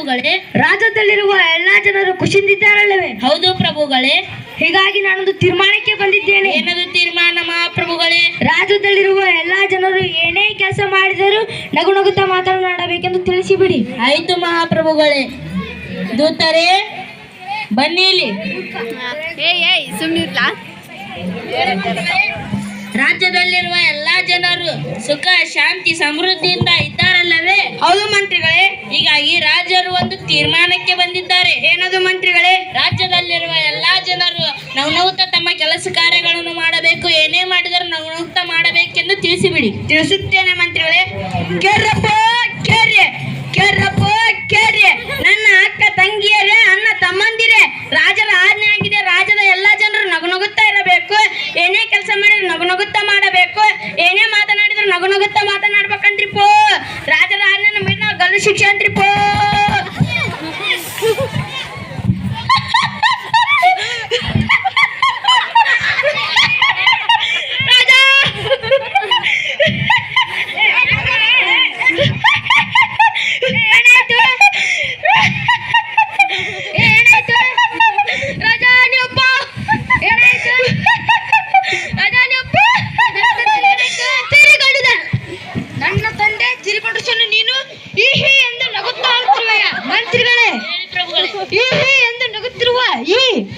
ಪ್ರಭುಗಳೇ. ರಾಜ್ಯದಲ್ಲಿರುವ ಎಲ್ಲಾ ಜನರು ಖುಷಿಯಿಂದಿದ್ದಾರಲ್ಲವೇ? ಹೌದು ಪ್ರಭುಗಳೇ. ಹೀಗಾಗಿ ನಾನೊಂದು ತೀರ್ಮಾನಕ್ಕೆ ಬಂದಿದ್ದೇನೆ. ಏನದು ತೀರ್ಮಾನ ಮಹಾಪ್ರಭುಗಳೇ? ರಾಜ್ಯದಲ್ಲಿರುವ ಎಲ್ಲಾ ಜನರು ಏನೇ ಕೆಲಸ ಮಾಡಿದರೂ ನಗು ನಗುತ್ತಾ ಮಾತನಾಡಬೇಕೆಂದು ತಿಳಿಸಿಬಿಡಿ. ಆಯ್ತು ಮಹಾಪ್ರಭುಗಳೇ. ದೂತರೇ ಬನ್ನಿ ಇಲ್ಲಿ. ರಾಜ್ಯದಲ್ಲಿರುವ ಎಲ್ಲಾ ಜನರು ಸುಖ ಶಾಂತಿ ಸಮೃದ್ಧಿಯಿಂದ ಇದ್ದಾರಲ್ಲವೇ? ಹೌದು ಮಂತ್ರಿಗಳೇ. ಹೀಗಾಗಿ ರಾಜರು ಒಂದು ತೀರ್ಮಾನಕ್ಕೆ ಬಂದಿದ್ದಾರೆ. ಏನದು ಮಂತ್ರಿಗಳೇ? ರಾಜ್ಯದಲ್ಲಿರುವ ಎಲ್ಲಾ ಜನರು ನಗುನಗುತ್ತಾ ತಮ್ಮ ಕೆಲಸ ಕಾರ್ಯಗಳನ್ನು ಮಾಡಬೇಕು. ಏನೇ ಮಾಡಿದರೂ ನಗುನಗುತ್ತಾ ಮಾಡಬೇಕೆಂದು ತಿಳಿಸಿಬಿಡಿ. ತಿಳಿಸುತ್ತೇನೆ ಮಂತ್ರಿಗಳೇ. ಕೆರ್ರಪ್ಪ ಕೆರ್ರೆ, ಕೆರ್ರಪ್ಪ ಕೆರ್ರೆ, ನನ್ನ ಅಕ್ಕ ತಂಗಿಯರೇ, ಅಣ್ಣ ತಮ್ಮಂದಿರೇ, ರಾಜರ ಆಜ್ಞೆ ಆಗಿದೆ. ರಾಜ್ಯದ ಎಲ್ಲಾ ಜನರು ನಗುನಗುತ್ತಾ ಇರಬೇಕು. ಏನೇ ಕೆಲಸ ಮಾಡಿದ್ರು ನಗುನಗುತ್ತಾ ಮಾಡಬೇಕು. ಏನೇ ಮಾತನಾಡಿದ್ರು ನಗುನಗುತ್ತಾ ಮಾತನಾಡ್ಬೇಕಂತ್ರಿಪೋ. ರಾಜರ ಆಜ್ಞೆನ ಮೀರಿ ನಾವು ಗಲ್ಲು ಶಿಕ್ಷೆ ಅಂತ್ರಿಪೋ.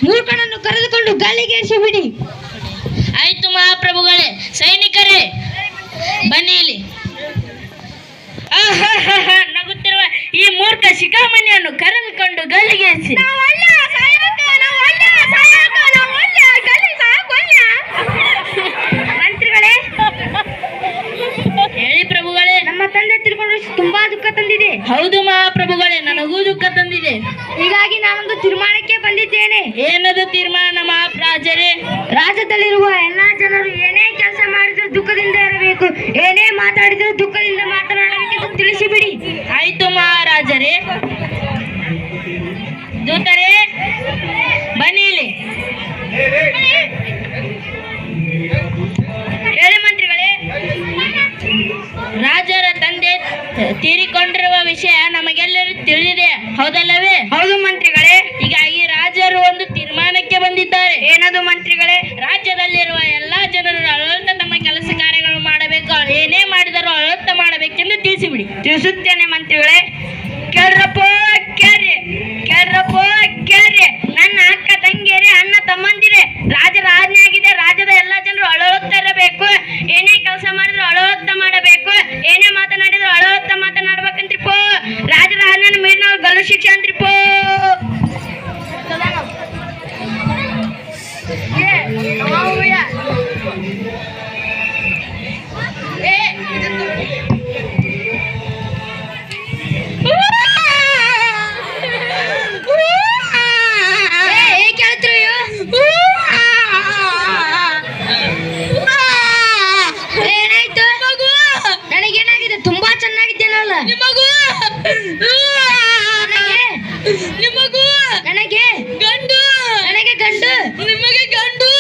ಮೂರ್ಖನನ್ನು ಕರೆದುಕೊಂಡು ಗಾಳಿಗೇರಿಸಿ ಬಿಡಿ. ಆಯ್ತು ಮಹಾಪ್ರಭುಗಳೇ. ಸೈನಿಕರೇ ಬನ್ನಿ ಇಲ್ಲಿ. ನಗುತ್ತಿರುವ ಈ ಮೂರ್ಖ ಶಿಖಾಮಣಿಯನ್ನು ಕರೆದುಕೊಂಡು ಗಾಳಿಗೇರಿಸಿ. ಮಂತ್ರಿಗಳೇ ಹೇಳಿ ಪ್ರಭುಗಳೇ. ನಮ್ಮ ತಂದೆ ತಿಳ್ಕೊಂಡು ತುಂಬಾ ದುಃಖ ತಂದಿದೆ. ಹೌದು ಮಹಾಪ್ರಭುಗಳೇ, ನನಗೂ ದುಃಖ ತಂದಿದೆ. ಹೀಗಾಗಿ ನಾನೊಂದು ತೀರ್ಮಾನಕ್ಕೆ ಬಂದಿದ್ದೇನೆ. ಏನದು ತೀರ್ಮಾನ ಮಹಾರಾಜರೇ? ರಾಜ್ಯದಲ್ಲಿರುವ ಎಲ್ಲಾ ಜನರು ಏನೇ ಕೆಲಸ ಮಾಡಿದ್ರು ದುಃಖದಿಂದ ಇರಬೇಕು. ಏನೇ ಮಾತಾಡಿದ್ರು ದುಃಖದಿಂದ ಮಾತನಾಡಬೇಕೆಂದು ತಿಳಿಸಿಬಿಡಿ. ಆಯ್ತು ಮಹಾರಾಜರೇ. ದೂತರೇ ಬನ್ನಿ ಇಲ್ಲಿ. ಹೇಳಿ ಮಂತ್ರಿಗಳೇ. ರಾಜರ ತಂದೆ ತೀರಿಕೊಂಡಿರುವ ವಿಷಯ ನಮಗೆಲ್ಲರೂ ತಿಳಿದಿದೆ, ಹೌದಲ್ಲವೇ? ಹೌದು ಮಂತ್ರಿಗಳೇ. ಹೀಗಾಗಿ ರಾಜರು ಒಂದು ತೀರ್ಮಾನಕ್ಕೆ ಬಂದಿದ್ದಾರೆ. ಏನದು ಮಂತ್ರಿಗಳೇ? ರಾಜ್ಯದಲ್ಲಿರುವ ಎಲ್ಲಾ ಜನರು ಅಳುತ್ತಾ ತಮ್ಮ ಕೆಲಸ ಕಾರ್ಯಗಳು ಮಾಡಬೇಕು. ಏನೇ ಮಾಡಿದರೂ ಅಳುತ್ತಾ ಮಾಡಬೇಕೆಂದು ತಿಳಿಸಿಬಿಡಿ. ತಿಳಿಸುತ್ತೇನೆ ಮಂತ್ರಿಗಳೇ. ಕೆರ್ರಪ್ಪ ಕೆರ್ರೆ, ಕೆರ್ರಪ್ಪ ಕೆರ್ರೆ, ನನ್ನ ಅಕ್ಕ ತಂಗಿಯರೇ, ಅಣ್ಣ ತಮ್ಮಂದಿರೇ, ರಾಜರ ಆಜ್ಞೆ ಆಗಿದೆ. ರಾಜ್ಯದ ಎಲ್ಲಾ ಜನರು ಅಳುತ್ತಾ ಇರಬೇಕು. ಏನೇ ಕೆಲಸ ಮಾಡಿದ್ರು ಅಳುತ್ತಾ ಮಾಡಬೇಕು. ಏನೇ ಮಾತನಾಡಿದ್ರು ಅಳುತ್ತಾ ಮಾತನಾಡ್ಬೇಕಂತ್ರಿಪೋ. ರಾಜರ ಆಜ್ಞೆನ ಮೀರಿ ನಾವು ಗಲ್ಲು ಶಿಕ್ಷೆ ಅಂತ್ರಿಪೋ. ಏನಾಯ್ತು? ನನಗೇನಾಗಿದೆ? ತುಂಬಾ ಚೆನ್ನಾಗಿದ್ದೇನಲ್ಲ. ನಿಮಗೂ ನನಗೆ ಗಂಡು, ನನಗೆ ಗಂಡು, ನಿಮಗೆ ಗಂಡು,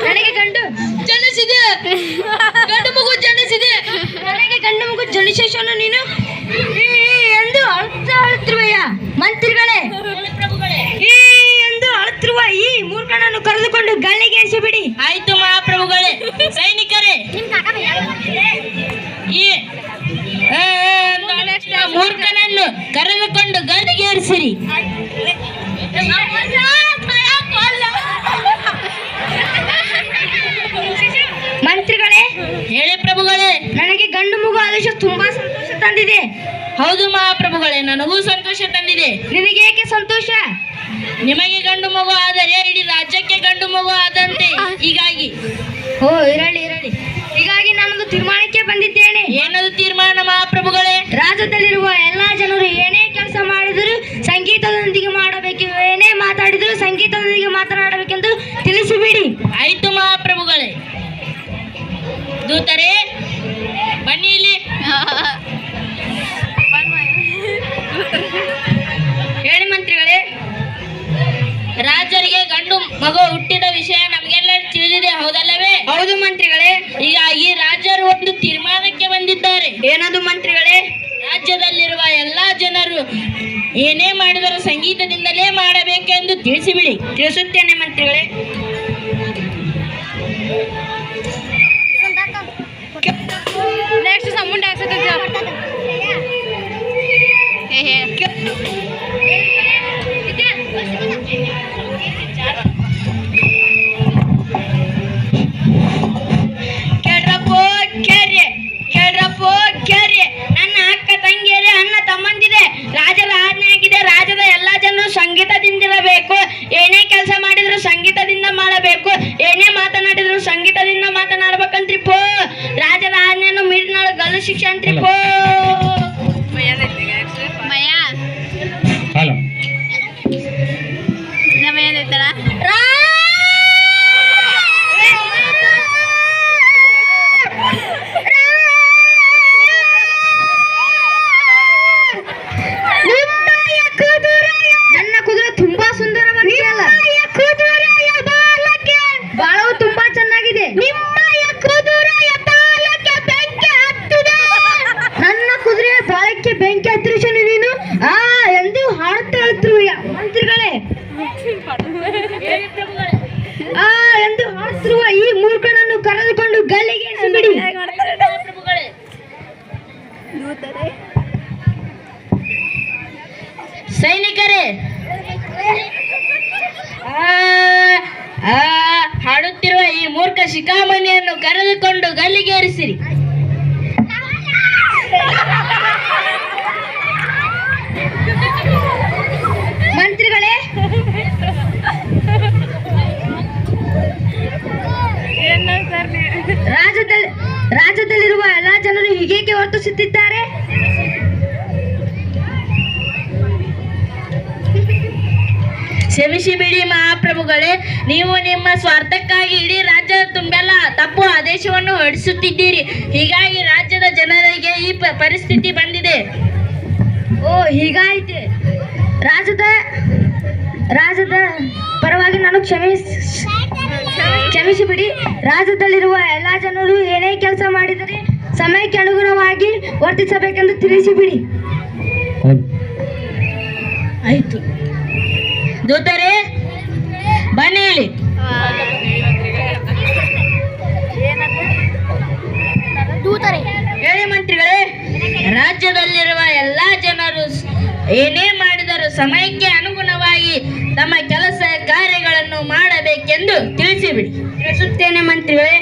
ನನಗೆ ಗಂಡು ಜನಿಸಿದೆ. ಗಂಡು ಮಗು ಜನಿಸಿದೆ. ನನಗೆ ಗಂಡು ಮಗು ಜನಿಸೇಶನು ನೀನು ಎಂದು ಅಳುತ್ತಿರುವೆಯ ಮಂತ್ರಿಗಳೇ? ಈ ಎಂದು ಅಳುತ್ತಿರುವ ಈ ಮೂರ್ಖನನ್ನು ಕರೆದುಕೊಂಡು ಗಾಳಿಗೇರಿಸಿ ಬಿಡಿ. ಆಯ್ತು ಮಹಾಪ್ರಭುಗಳೇ. ಸೈನಿಕರೇ ಈ ಮೂರ್ಖನನ್ನು ಕರೆದುಕೊಂಡು ಗಾಳಿಗೇರಿಸಿರಿ. ಮಂತ್ರಿಗಳೇ ಹೇಳಿ ಪ್ರಭುಗಳೇ. ನನಗೆ ಗಂಡು ಮಗು ಆದೇಶ ತುಂಬಾ ಸಂತೋಷ ತಂದಿದೆ. ಹೌದು ಮಹಾಪ್ರಭುಗಳೇ, ನನಗೂ ಸಂತೋಷ ತಂದಿದೆ. ನಿನಗೇಕೆ ಸಂತೋಷ? ನಿಮಗೆ ಗಂಡು ಮಗು ಆದರೆ ಇಡೀ ರಾಜ್ಯಕ್ಕೆ ಗಂಡು ಮಗು ಆದಂತೆ. ಹೀಗಾಗಿ ಓ ಇರಲಿ ಇರಲಿ. ಹೀಗಾಗಿ ನಾನೊಂದು ತೀರ್ಮಾನಕ್ಕೆ ಬಂದಿದ್ದೇನೆ. ಏನದು ತೀರ್ಮಾನ ಮಹಾಪ್ರಭುಗಳೇ? ರಾಜ್ಯದಲ್ಲಿರುವ ಎಲ್ಲಾ ಜನರು ಏನೇ ಕೆಲಸ ಮಾಡಿದರೂ ಸಂಗೀತದೊಂದಿಗೆ ಮಾಡಬೇಕು. ಏನೇ ಮಾತಾಡಿದರೂ ಸಂಗೀತದೊಂದಿಗೆ ಮಾತನಾಡಬೇಕೆಂದು ತಿಳಿಸಿಬಿಡಿ. ಆಯ್ತು ಮಹಾಪ್ರಭುಗಳೇ. ದೂತರೇ ಬನ್ನಿ ಇಲ್ಲಿ. ಹೇಳಿ ಮಂತ್ರಿಗಳೇ. ರಾಜರಿಗೆ ಗಂಡು ಮಗು ಹುಟ್ಟಿದ ವಿಷಯ ನಮಗೆಲ್ಲರೂ ತಿಳಿದಿದೆ, ಹೌದಲ್ಲವೇ? ಹೌದು ಮಂತ್ರಿಗಳೇ. ಹೀಗಾಗಿ ರಾಜರು ಒಂದು ತೀರ್ಮಾನಕ್ಕೆ ಬಂದಿದ್ದಾರೆ. ಏನದು ಮಂತ್ರಿಗಳೇ? ರಾಜ್ಯದಲ್ಲಿರುವ ಎಲ್ಲಾ ಜನರು ಏನೇ ಮಾಡಿದರೂ ಸಂಗೀತದಿಂದಲೇ ಮಾಡಬೇಕೆಂದು ತಿಳಿಸಿಬಿಡಿ. ತಿಳಿಸುತ್ತೇನೆ ಮಂತ್ರಿಗಳೇ. ನೆಕ್ಸ್ಟ್ ಸಮುಂಡ ಕೇಳ್ರಪ್ಪೋ ಕೇಳ್ರಿ, ಕೇಳ್ರಪ್ಪೋ ಕೇಳ್ರಿ. ನನ್ನ ಅಕ್ಕ ತಂಗಿಯರೇ, ಅಣ್ಣ ತಮ್ಮಂದಿರೆ, ರಾಜರ ಆಜ್ಞೆ ಆಗಿದೆ. ರಾಜ್ಯದ ಎಲ್ಲಾ ಜನರು ಸಂಗೀತದಿಂದಿರಬೇಕು. ಏನೇ ಕೆಲಸ ಮಾಡಿದ್ರು ಸಂಗೀತದಿಂದ ಮಾಡಬೇಕು. ಏನೇ ಮಾತನಾಡಿದ್ರು ಸಂಗೀತದಿಂದ ಮಾತನಾಡ್ಬೇಕಂತ್ರಿ ಪೋ. ರಾಜರ ಆಜ್ಞೆಯನ್ನು ಮೀರಿನಾಳು ಗಲ್ಲು ಶಿಕ್ಷೆ ಅಂತ್ರಿ ಪೋ. ಮಯ ಹಲೋ ನಮ್ಮ ಏನೈತಳ ನನ್ನ ಕುದುರೆ ತುಂಬಾ ಸುಂದರವಾಗಿದೆ ಅಲ್ಲ? ಬಾಳವು ತುಂಬಾ ಚೆನ್ನಾಗಿದೆ. ನಿಮ್ಮಯ ಕುದುರೆಯ ಬಾಲಕ್ಕೆ ಬೆಂಕಿ ಹತ್ತಿದೆ. ನನ್ನ ಕುದುರೆಯ ಬಾಲಕ್ಕೆ ಬೆಂಕಿ ಹತ್ತಿರಿಸಲು ನೀನು ಎಂದು ಹಾಡುತ್ತಾ ಹೇಳ್ತಿರುವ ಮಂತ್ರಿಗಳೇ, ಎಂದು ಹಾಡುತ್ತಿರುವ ಈ ಮೂರ್ಖನನ್ನು ಕರೆದುಕೊಂಡು ಗಲ್ಲಿಗೆ ಬಿಡಿ. ಸೈನಿಕರೇ, ಹಾಡುತ್ತಿರುವ ಈ ಮೂರ್ಖ ಶಿಖಾಮಣಿಯನ್ನು ಕರೆದುಕೊಂಡು ಗಲ್ಲಿಗೇರಿಸಿರಿ. ಮಂತ್ರಿಗಳೇ, ರಾಜ್ಯದಲ್ಲಿರುವ ಎಲ್ಲಾ ಜನರು ಹೀಗೇಕೆ ವರ್ತಿಸುತ್ತಿದ್ದಾರೆ? ಕ್ಷಮಿಸಿ ಬಿಡಿ ಮಹಾಪ್ರಭುಗಳೇ, ನೀವು ನಿಮ್ಮ ಸ್ವಾರ್ಥಕ್ಕಾಗಿ ಇಡೀ ರಾಜ್ಯದ ತುಂಬೆಲ್ಲ ತಪ್ಪು ಆದೇಶವನ್ನು ಹೊರಡಿಸುತ್ತಿದ್ದೀರಿ. ಹೀಗಾಗಿ ರಾಜ್ಯದ ಜನರಿಗೆ ಈ ಪರಿಸ್ಥಿತಿ ಬಂದಿದೆ. ಓ, ಹೀಗಾಯ್ತೆ. ರಾಜ್ಯದ ಪರವಾಗಿ ನಾನು ಕ್ಷಮಿಸಿ ಬಿಡಿ. ರಾಜ್ಯದಲ್ಲಿರುವ ಎಲ್ಲಾ ಜನರು ಏನೇ ಕೆಲಸ ಮಾಡಿದರೆ ಸಮಯಕ್ಕೆ ಅನುಗುಣವಾಗಿ ವರ್ತಿಸಬೇಕೆಂದು ತಿಳಿಸಿಬಿಡಿ. ಆಯ್ತು. ದೂತರೇ, ಬನ್ನಿ ಹೇಳಿ. ಹೇಳಿ ಮಂತ್ರಿಗಳೇ. ರಾಜ್ಯದಲ್ಲಿರುವ ಎಲ್ಲಾ ಜನರು ಏನೇ ಮಾಡಿದರೂ ಸಮಯಕ್ಕೆ ಅನುಗುಣವಾಗಿ ತಮ್ಮ ಕೆಲಸ ಕಾರ್ಯಗಳನ್ನು ಮಾಡಬೇಕೆಂದು ತಿಳಿಸಿಬಿಡಿ. ತಿಳಿಸುತ್ತೇನೆ ಮಂತ್ರಿಗಳೇ.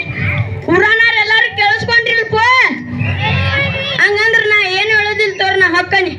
ಪುರಾಣರೆಲ್ಲರೂ ಕೇಳಿಸ್ಕೊಂಡ್ರಿಲ್ಪ? ಹಂಗಂದ್ರೆ ನಾ ಏನು ಹೇಳೋದಿಲ್ಲ ತೋರ್, ನಾ ಹೊಕ್ಕನಿ.